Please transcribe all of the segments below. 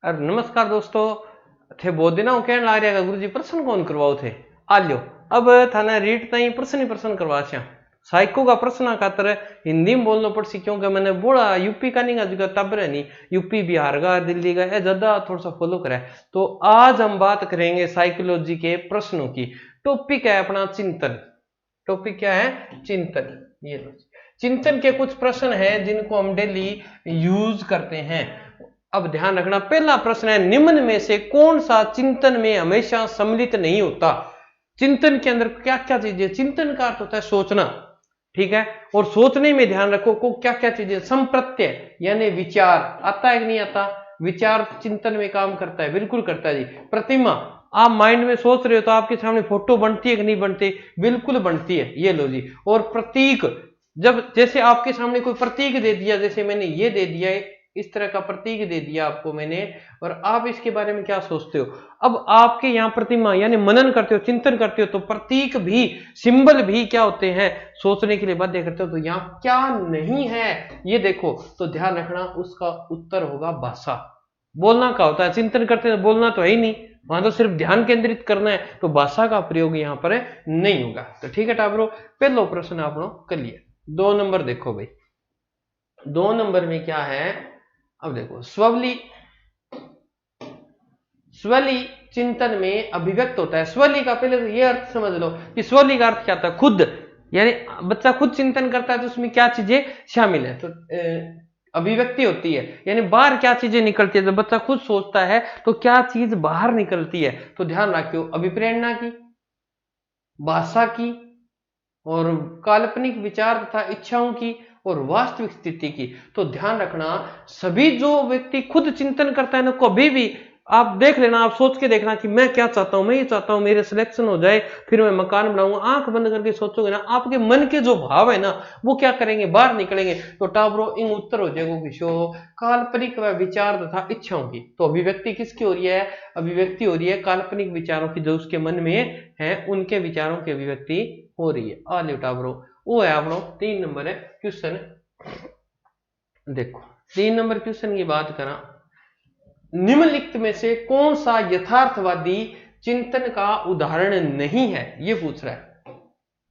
और नमस्कार दोस्तों, थे बहुत दिन कहने ला रहा गुरु जी प्रश्न कौन करवाओ थे आ लो। अब थाने रीट ताई प्रश्न ही प्रश्न करवा साइको का प्रश्न खातर हिंदी में बोलना पड़सी, क्योंकि मैंने बोला यूपी का नहीं जगह तब नहीं, यूपी बिहार का दिल्ली का ये ज्यादा थोड़ा सा फॉलो करे। तो आज हम बात करेंगे साइकोलॉजी के प्रश्नों की। टॉपिक है अपना चिंतन। टॉपिक क्या है? चिंतन। ये लो, चिंतन के कुछ प्रश्न हैं जिनको हम डेली यूज करते हैं। अब ध्यान रखना, पहला प्रश्न है निम्न में से कौन सा चिंतन में हमेशा सम्मिलित नहीं होता? चिंतन के अंदर क्या क्या चीजें? चिंतन का अर्थ होता है सोचना, ठीक है। और सोचने में ध्यान रखो को क्या क्या चीजें? संप्रत्यय यानी विचार आता है कि नहीं आता? विचार चिंतन में काम करता है, बिल्कुल करता है जी। प्रतिमा, आप माइंड में सोच रहे हो तो आपके सामने फोटो बनती है कि नहीं बनती? बिल्कुल बनती है, ये लो जी। और प्रतीक, जब जैसे आपके सामने कोई प्रतीक दे दिया, जैसे मैंने ये दे दिया है, इस तरह का प्रतीक दे दिया आपको मैंने, और आप इसके बारे में क्या सोचते हो? अब आपके यहाँ प्रतिमा यानी मनन करते हो, चिंतन करते हो, तो प्रतीक भी, सिंबल भी क्या होते हैं? सोचने के लिए बाध्य करते हो। तो यहाँ क्या नहीं है ये देखो, तो ध्यान रखना, उसका उत्तर होगा भाषा। बोलना क्या होता है? चिंतन करते हैं, बोलना तो है ही नहीं, वहां तो सिर्फ ध्यान केंद्रित करना है, तो भाषा का प्रयोग यहाँ पर नहीं होगा। तो ठीक है टाबरो, पहला प्रश्न आप लोग कर लिया। 2 नंबर देखो भाई, 2 नंबर में क्या है? अब देखो, स्वली, स्वली चिंतन में अभिव्यक्त होता है। स्वली का पहले तो ये अर्थ समझ लो कि स्वली का अर्थ क्या था? खुद, यानी बच्चा खुद चिंतन करता है तो उसमें क्या चीजें शामिल है? तो अभिव्यक्ति होती है, यानी बाहर क्या चीजें निकलती है। जब बच्चा खुद सोचता है तो क्या चीज बाहर निकलती है? तो ध्यान रखियो, अभिप्रेरणा की, भाषा की, और काल्पनिक विचार तथा इच्छाओं की, और वास्तविक स्थिति की। तो ध्यान रखना, सभी जो व्यक्ति खुद चिंतन करता है ना, कभी भी आप देख लेना, आप सोच के देखना कि मैं क्या चाहता हूं, मैं ये चाहता हूं मेरे सिलेक्शन हो जाए, फिर मैं मकान बनाऊंगा। आंख बंद करके सोचोगे ना, आपके मन के जो भाव है ना, वो क्या करेंगे? बाहर निकलेंगे। तो टाबरो इन उत्तर हो जाएगा किशो काल्पनिक व विचार तथा इच्छाओं की। तो अभिव्यक्ति किसकी हो रही है? अभिव्यक्ति हो रही है काल्पनिक विचारों की, जो उसके मन में है, उनके विचारों की अभिव्यक्ति हो रही है। आ लियो टाबरो, वो है आप लोग 3 नंबर है क्वेश्चन। देखो 3 नंबर क्वेश्चन की बात करा, निम्नलिखित में से कौन सा यथार्थवादी चिंतन का उदाहरण नहीं है? ये पूछ रहा है।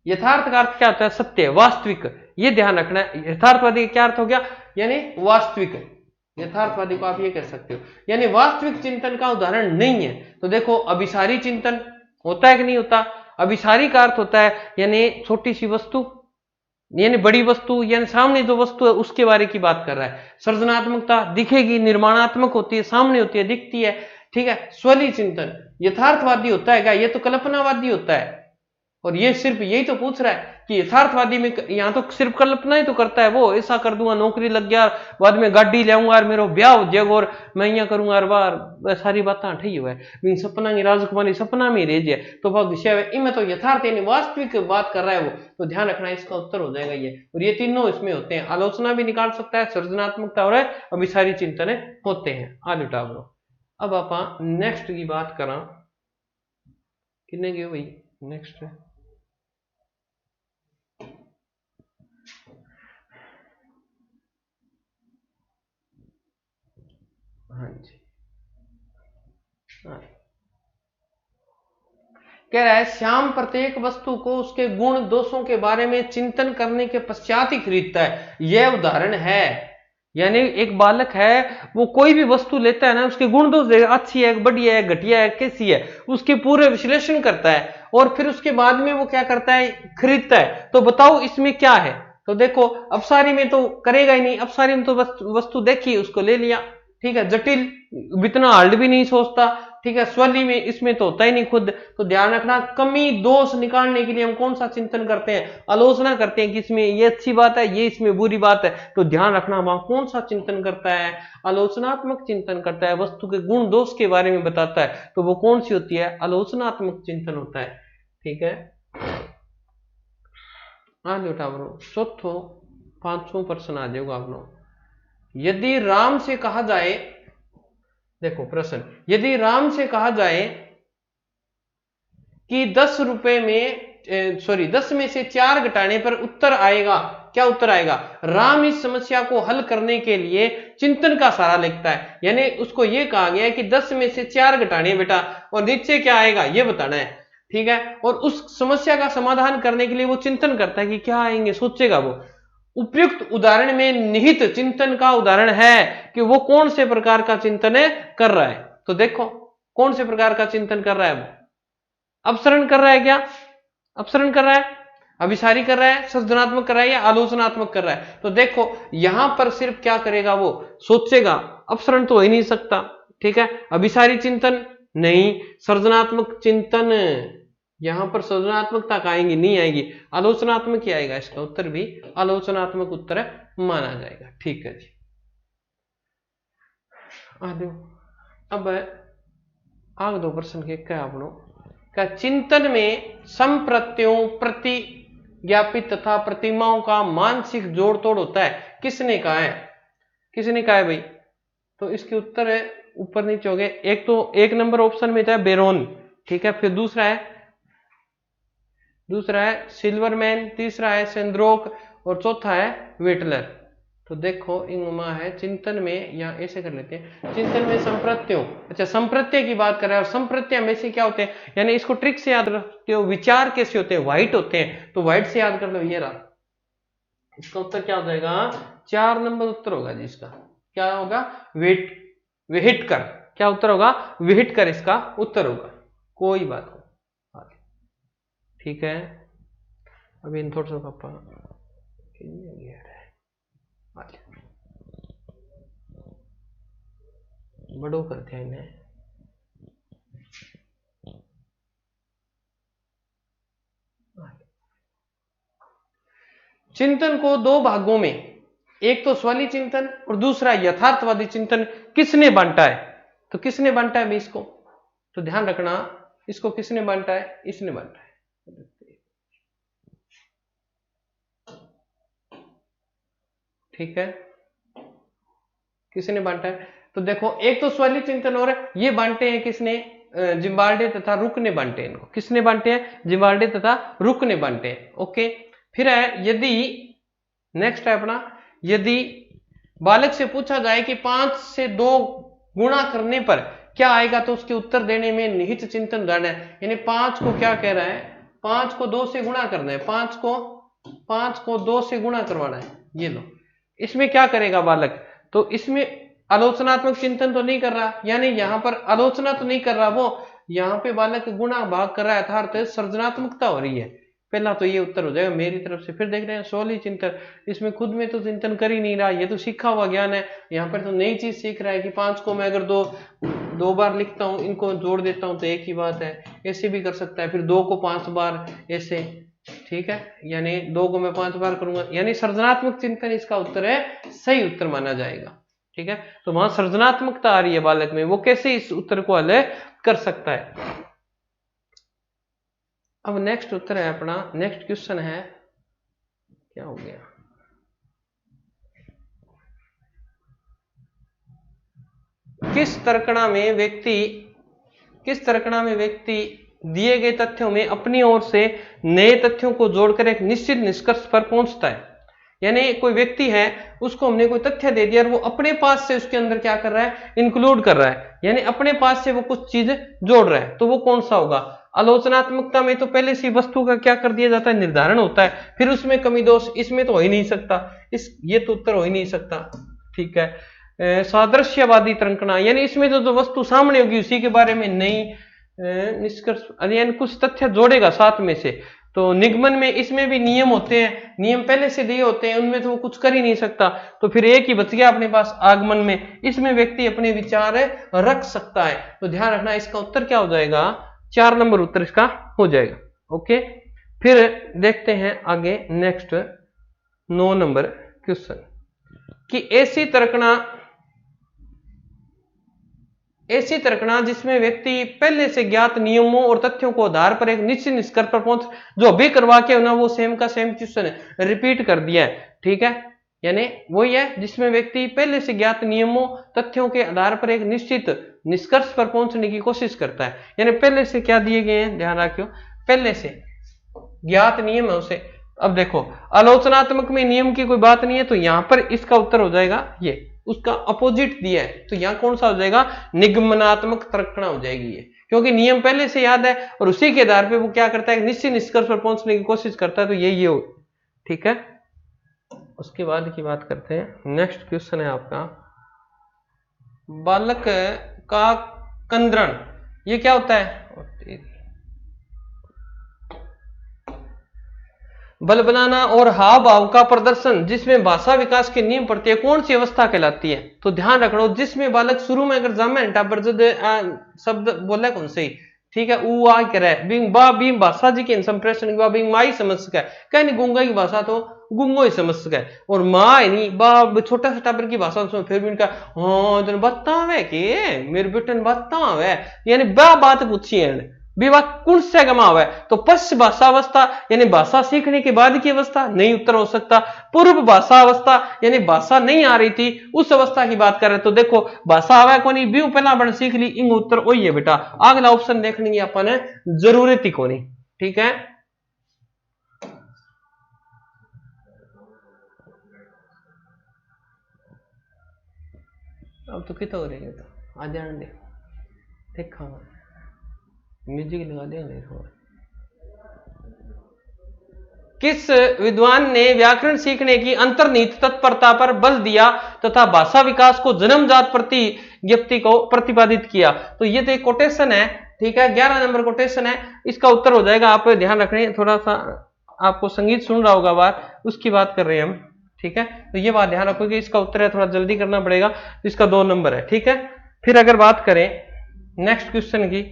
यथार्थ का अर्थ क्या होता है? सत्य, वास्तविक। ये ध्यान रखना है। यथार्थवादी का क्या अर्थ हो गया? यानी वास्तविक। यथार्थवादी को आप ये कह सकते हो, यानी वास्तविक चिंतन का उदाहरण नहीं है। तो देखो, अभिसारी चिंतन होता है कि नहीं होता? अभिसारी का अर्थ होता है यानी छोटी सी वस्तु, यानी बड़ी वस्तु, यानी सामने जो वस्तु है उसके बारे की बात कर रहा है। सृजनात्मकता दिखेगी, निर्माणात्मक होती है, सामने होती है, दिखती है, ठीक है। स्वली चिंतन यथार्थवादी होता है क्या? ये तो कल्पनावादी होता है। और ये सिर्फ यही तो पूछ रहा है कि यथार्थवादी में यहां तो सिर्फ कल्पना ही तो करता है वो, ऐसा कर दूंगा, नौकरी लग गया, बाद में गाड़ी ले आऊंगा और मेरा ब्याह हो जाएगा और मैं यहाँ करूंगा हर बार, सारी बातें ठही हुआ है। सपना की राजकुमारी सपना में रह जाए, तो वह विषय है, इनमें तो यथार्थ यानी वास्तविक बात कर रहा है वो। तो ध्यान रखना, इसका उत्तर हो जाएगा ये। और ये तीनों इसमें होते हैं, आलोचना भी निकाल सकता है, सृजनात्मकता और अभिसारी चिंतन होते हैं। आलू टाबरो, अब आप नेक्स्ट की बात करा, कितने की भाई नेक्स्ट है? हाँ जी, हाँ। कह रहा है श्याम प्रत्येक वस्तु को उसके गुण दोषों के बारे में चिंतन करने के पश्चात ही खरीदता है। यह उदाहरण है, यानी एक बालक है, वो कोई भी वस्तु लेता है ना, उसके गुण दोष देगा, अच्छी है, बढ़िया है, घटिया है, कैसी है, उसके पूरे विश्लेषण करता है, और फिर उसके बाद में वो क्या करता है? खरीदता है। तो बताओ इसमें क्या है? तो देखो, अपसारी में तो करेगा ही नहीं, अपसारी में तो वस्तु देखी, उसको ले लिया, ठीक है। जटिल, इतना हार्ड भी नहीं सोचता, ठीक है। स्वली में इसमें तो होता ही नहीं खुद। तो ध्यान रखना, कमी दोष निकालने के लिए हम कौन सा चिंतन करते हैं? आलोचना करते हैं कि इसमें ये अच्छी बात है, ये इसमें बुरी बात है। तो ध्यान रखना, वहां कौन सा चिंतन करता है? आलोचनात्मक चिंतन करता है, वस्तु के गुण दोष के बारे में बताता है। तो वो कौन सी होती है? आलोचनात्मक चिंतन होता है, ठीक है। चौथो 5वां प्रश्न आ जाएगा आप लोग। यदि राम से कहा जाए, देखो प्रश्न, यदि राम से कहा जाए कि 10 रुपए में 10 में से 4 घटाने पर उत्तर आएगा, क्या उत्तर आएगा? राम इस समस्या को हल करने के लिए चिंतन का सहारा लेता है। यानी उसको ये कहा गया है कि 10 में से 4 घटाने हैं बेटा, और नीचे क्या आएगा ये बताना है, ठीक है। और उस समस्या का समाधान करने के लिए वो चिंतन करता है कि क्या आएंगे, सोचेगा वो। उपयुक्त उदाहरण में निहित चिंतन का उदाहरण है कि वो कौन से प्रकार का चिंतन कर रहा है। तो देखो कौन से प्रकार का चिंतन कर रहा है वो? अपसरण कर रहा है क्या? अपसरण कर रहा है, अभिसारी कर रहा है, सृजनात्मक कर रहा है या आलोचनात्मक कर रहा है? तो देखो यहां पर सिर्फ क्या करेगा वो, सोचेगा। अपसरण तो हो ही नहीं सकता, ठीक है। अभिसारी चिंतन नहीं, सृजनात्मक चिंतन, यहां पर सृजनात्मकता आएगी नहीं आएगी, आलोचनात्मक ही आएगा। इसका उत्तर भी आलोचनात्मक उत्तर माना जाएगा, ठीक है जी। अब आग दो प्रश्न के क्या आपनो का चिंतन में संप्रत्यों, प्रतिज्ञापित तथा प्रतिमाओं का मानसिक जोड़ तोड़ होता है, किसने कहा है? किसने कहा है भाई? तो इसके उत्तर है ऊपर नीचे हो गए। एक तो 1 नंबर ऑप्शन में था बेरोन, ठीक है। फिर दूसरा है सिल्वरमैन, तीसरा है सेंद्रोक और चौथा है वेटलर। तो देखो इनमें है चिंतन में, या ऐसे कर लेते हैं, चिंतन में संप्रत्यों, अच्छा संप्रत्यय की बात कर रहे हैं, और संप्रत्यय में से क्या होते हैं, यानी इसको ट्रिक से याद रखते हो, विचार कैसे होते हैं, व्हाइट होते हैं, तो व्हाइट से याद कर लो, ये रहा। इसका उत्तर क्या हो जाएगा? 4 नंबर उत्तर होगा जी इसका। क्या होगा? वेहिटकर। क्या उत्तर होगा? वेहिटकर इसका उत्तर होगा। कोई बात नहीं, ठीक है। अभी इन थोड़ा सा बड़ो करते हैं इन्हें। चिंतन को 2 भागों में, एक तो स्वली चिंतन और दूसरा यथार्थवादी चिंतन, किसने बांटा है? तो किसने बांटा है इसको? तो ध्यान रखना, इसको किसने बांटा है? इसने बांटा है, ठीक है। किसने बांटा है? तो देखो एक तो स्वली चिंतन और ये बांटे हैं किसने? जिम्बार्डे तथा रुक ने बांटे हैं इनको। किसने बांटे हैं? जिम्बार्डे तथा रुक ने बांटे हैं, ओके। फिर है यदि, नेक्स्ट है अपना, यदि बालक से पूछा जाए कि 5 से 2 गुणा करने पर क्या आएगा, तो उसके उत्तर देने में निहित चिंतन गाना है। यानी 5 को क्या कह रहा है? 5 को 2 से गुणा करना है, 5 को 2 से गुणा करवाना है, ये लो। इसमें क्या करेगा बालक? तो इसमें आलोचनात्मक चिंतन तो नहीं कर रहा, यानी यहां पर आलोचना तो नहीं कर रहा वो, यहां पे बालक गुणा भाग कर रहा है, अर्थात सृजनात्मकता हो रही है। पहला तो ये उत्तर हो जाएगा मेरी तरफ से। फिर देख रहे हैं स्वली चिंतन, इसमें खुद में तो चिंतन कर ही नहीं रहा, ये तो सीखा हुआ ज्ञान है। यहाँ पर तो नई चीज सीख रहा है कि 5 को मैं अगर दो बार लिखता हूँ, इनको जोड़ देता हूँ तो एक ही बात है, ऐसे भी कर सकता है। फिर 2 को 5 बार ऐसे, ठीक है, यानी 2 को मैं 5 बार करूंगा, यानी सृजनात्मक चिंतन इसका उत्तर है, सही उत्तर माना जाएगा, ठीक है। तो वहां सृजनात्मकता आ रही है बालक में, वो कैसे इस उत्तर को हल कर सकता है। अब नेक्स्ट उत्तर है अपना, नेक्स्ट क्वेश्चन है, क्या हो गया? किस तर्कणा में व्यक्ति दिए गए तथ्यों में अपनी ओर से नए तथ्यों को जोड़कर एक निश्चित निष्कर्ष पर पहुंचता है। यानी कोई व्यक्ति है, उसको हमने कोई तथ्य दे दिया और वो अपने पास से उसके अंदर क्या कर रहा है? इंक्लूड कर रहा है, यानी अपने पास से वो कुछ चीज जोड़ रहा है। तो वो कौन सा होगा? आलोचनात्मकता में तो पहले से वस्तु का क्या कर दिया जाता है? निर्धारण होता है, फिर उसमें कमी दोष, इसमें तो हो ही नहीं सकता, ये तो उत्तर हो ही नहीं सकता, ठीक है। सादृश्यवादी तर्कणा, यानी इसमें जो वस्तु सामने होगी उसी के बारे में नई निष्कर्ष, यानी कुछ तथ्य जोड़ेगा साथ में से। तो निगमन में इसमें भी नियम होते हैं, नियम पहले से दिए होते हैं, उनमें तो वो कुछ कर ही नहीं सकता, तो फिर एक ही बच गया अपने पास, आगमन में। इसमें व्यक्ति अपने विचार रख सकता है। तो ध्यान रखना, इसका उत्तर क्या हो जाएगा? 4 नंबर उत्तर इसका हो जाएगा, ओके। फिर देखते हैं आगे नेक्स्ट 9 नंबर क्वेश्चन कि ऐसी तर्कणा जिसमें व्यक्ति पहले से ज्ञात नियमों और तथ्यों को आधार पर एक निश्चित निष्कर्ष पर पहुंच, जो अभी करवा के ना वो सेम का सेम क्वेश्चन रिपीट कर दिया है, ठीक है। यानी वही है जिसमें व्यक्ति पहले से ज्ञात नियमों तथ्यों के आधार पर एक निश्चित निष्कर्ष पर पहुंचने की कोशिश करता है। यानी पहले से क्या दिए गए हैं, ध्यान रखियो, पहले से ज्ञात नियम है उसे, अब देखो आलोचनात्मक में नियम की कोई बात नहीं है, तो यहां पर इसका उत्तर हो जाएगा ये, उसका अपोजिट दिया है, तो यहां कौन सा हो जाएगा, निगमनात्मक तर्कणा हो जाएगी ये, क्योंकि नियम पहले से याद है और उसी के आधार पे वो क्या करता है, निश्चित निष्कर्ष पर पहुंचने की कोशिश करता है, तो ये हो, ठीक है। उसके बाद की बात करते हैं, नेक्स्ट क्वेश्चन है आपका, बालक का कंद्रण, ये क्या होता है, बल बनाना और हाव भाव का प्रदर्शन जिसमें भाषा विकास के नियम पड़ती है, कौन सी अवस्था कहलाती है, तो ध्यान रखना, जिसमें बालक शुरू में अगर जामे शब्द बोला कौन से, ठीक है, ऊ आ करे बिंग बा बिंग भाषा जी के संप्रेषण बा बिंग माई समझ सके, कहीं गुंगा की भाषा तो गुंगो ही समझ सके, और माँ है नहीं बा छोटा सा टाबर की भाषा उसमें फिर भी इनका हाँ तेन बतावे के मेरे बेटे ने बतावे, यानी बा बात पूछी है विवाह कौन से गमाव है, तो पश्च भाषा अवस्था यानी भाषा सीखने के बाद की अवस्था, नहीं उत्तर हो सकता। पूर्व भाषा अवस्था यानी भाषा नहीं आ रही थी उस अवस्था की बात कर रहे, तो देखो भाषा आवे कोनी व्यू पहला बन सीख ली, इंग उत्तर वही है बेटा, अगला ऑप्शन देखने की अपन जरूरत ही कोनी, ठीक है। अब तो कितना हो रही है, तो आ जाने दे, देखा म्यूजिक लगा देंगे। किस विद्वान ने व्याकरण सीखने की अंतर्निहित तत्परता पर बल दिया तथा भाषा विकास को जन्मजात प्रतिज्ञप्ति को प्रतिपादित किया, तो ये तो एक कोटेशन है, ठीक है, 11 नंबर कोटेशन है, इसका उत्तर हो जाएगा, आप ध्यान रखने, थोड़ा सा आपको संगीत सुन रहा होगा बार, उसकी बात कर रहे हैं हम, ठीक है, तो ये बात ध्यान रखोगे, इसका उत्तर है, थोड़ा जल्दी करना पड़ेगा, तो इसका 2 नंबर है, ठीक है। फिर अगर बात करें नेक्स्ट क्वेश्चन की,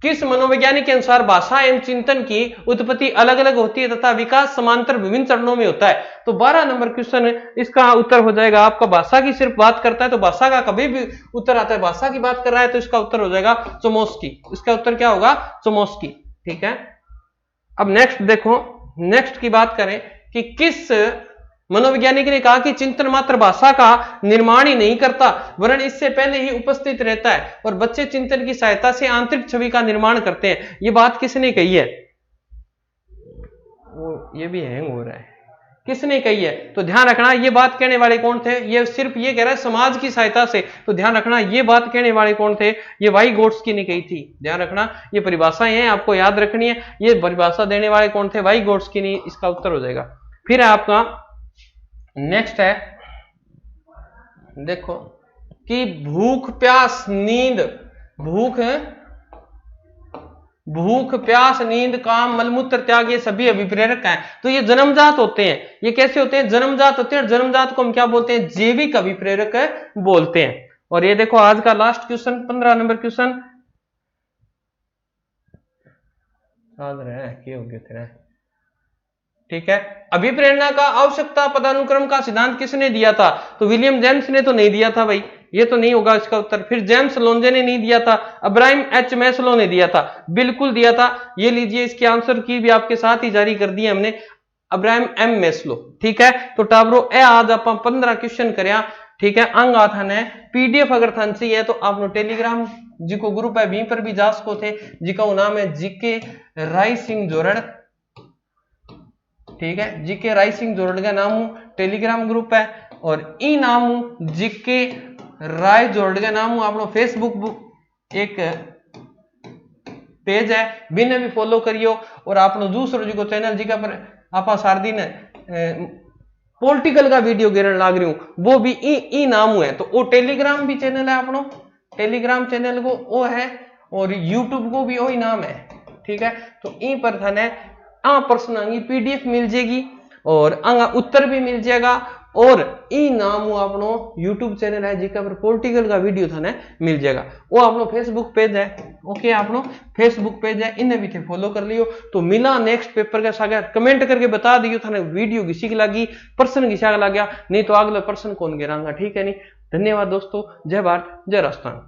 किस मनोवैज्ञानिक के अनुसार भाषा एवं चिंतन की उत्पत्ति अलग अलग होती है तथा विकास समांतर विभिन्न चरणों में होता है, तो 12 नंबर क्वेश्चन इसका उत्तर हो जाएगा आपका, भाषा की सिर्फ बात करता है तो भाषा का कभी भी उत्तर आता है, भाषा की बात कर रहा है तो इसका उत्तर हो जाएगा चोमस्की, इसका उत्तर क्या होगा, चोमस्की, ठीक है। अब नेक्स्ट देखो, नेक्स्ट की बात करें कि किस मनोवैज्ञानिक ने कहा कि चिंतन मात्र भाषा का निर्माण ही नहीं करता वरन इससे पहले ही उपस्थित रहता है और बच्चे चिंतन की सहायता से आंतरिक छवि का निर्माण करते हैं, ये बात किसने कही है, ये भी हैंग हो रहा है, किसने कही है, तो ध्यान रखना ये बात कहने वाले कौन थे, ये सिर्फ ये कह रहा है समाज की सहायता से, तो ध्यान रखना ये बात कहने वाले कौन थे, ये वाइगोट्स्की ने कही थी, ध्यान रखना ये परिभाषाएं हैं आपको याद रखनी है, ये परिभाषा देने वाले कौन थे, वाइगोट्स्की ने, इसका उत्तर हो जाएगा। फिर आपका नेक्स्ट है, देखो कि भूख प्यास नींद, भूख प्यास नींद काम मलमूत्र त्याग ये सभी अभिप्रेरक हैं, तो ये जन्मजात होते हैं, ये कैसे होते हैं, जन्मजात होते हैं, जन्मजात को हम क्या बोलते हैं, जैविक अभिप्रेरक बोलते हैं। और ये देखो आज का लास्ट क्वेश्चन 15 नंबर क्वेश्चन, ठीक है, अभिप्रेरणा का आवश्यकता पदानुक्रम का सिद्धांत किसने दिया था, तो विलियम जेम्स ने तो नहीं दिया था भाई, ये तो नहीं होगा इसका उत्तर। फिर जेम्स लोंजे ने नहीं दिया था, अब्राहम एच मैस्लो ने दिया था, बिल्कुल दिया था, ये लीजिए इसके आंसर की भी आपके साथ ही जारी कर दी हमने, अब्राहम एम मैस्लो, ठीक है। तो टाबरो ए आज आप 15 क्वेश्चन करया, ठीक है, अंग आता ने पीडीएफ अगर थान चाहिए तो आपने टेलीग्राम जी को ग्रुप है, वहीं पर भी जा सको थे, जिका नाम है जीके राय सिंह जोरड़, ठीक है, जीके राय सिंह जोरड़ का नाम टेलीग्राम ग्रुप है, और ई नाम जीके राय जोरड़ का नाम आप फेसबुक एक पेज है, बिना भी फॉलो करियो, और आप दूसरो जी को चैनल जी का पर आप सार दिन पॉलिटिकल का वीडियो गिरन लाग रही हूं, वो भी ई नाम है, तो वो टेलीग्राम भी चैनल है अपनो, टेलीग्राम चैनल को वो है, और यूट्यूब को भी वही नाम है, ठीक है। तो ई पर थाने प्रश्न पीडीएफ मिल जाएगी और उत्तर भी मिल जाएगा, और ई नाम अपनो यूट्यूब चैनल है जिका पर पॉलिटिकल का वीडियो था ना मिल जाएगा, वो अपनो फेसबुक पेज है, ओके, अपनो फेसबुक पेज है, इन्हें भी थे फॉलो कर लियो। तो मिला नेक्स्ट पेपर के साथ, कमेंट करके बता दियो था वीडियो किसी की लगी, पर्सन किसी का लग गया, नहीं तो अगला पर्सन कौन गिरांगा, ठीक है। नहीं, धन्यवाद दोस्तों, जय भारत जय राजस्थान।